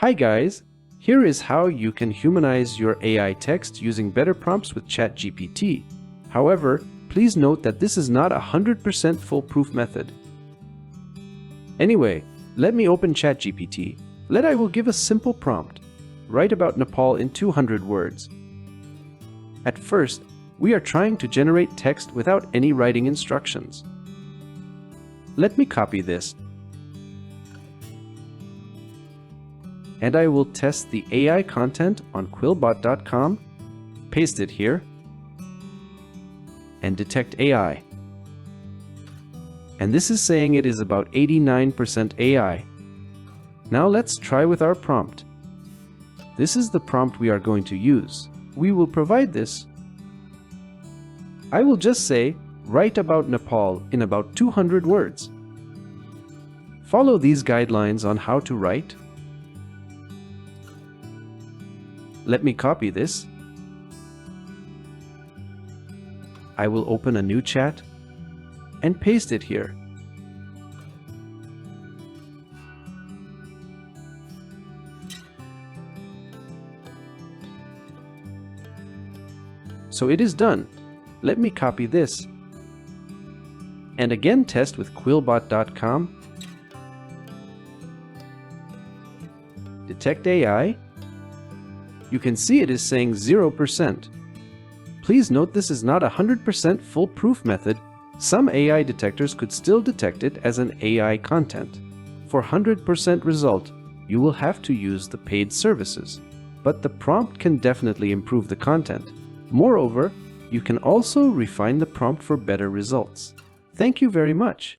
Hi guys, here is how you can humanize your AI text using better prompts with ChatGPT. However, please note that this is not a 100% foolproof method. Anyway, let me open ChatGPT. I will give a simple prompt. Write about Nepal in 200 words. At first, we are trying to generate text without any writing instructions. Let me copy this. And I will test the AI content on quillbot.com, paste it here, and detect AI. And this is saying it is about 89% AI. Now let's try with our prompt. This is the prompt we are going to use. We will provide this. I will just say, write about Nepal in about 200 words. Follow these guidelines on how to write. Let me copy this. I will open a new chat and paste it here. So it is done. Let me copy this and again test with quillbot.com. Detect AI. You can see it is saying 0%. Please note this is not a 100% foolproof method. Some AI detectors could still detect it as an AI content. For 100% result, you will have to use the paid services. But the prompt can definitely improve the content. Moreover, you can also refine the prompt for better results. Thank you very much.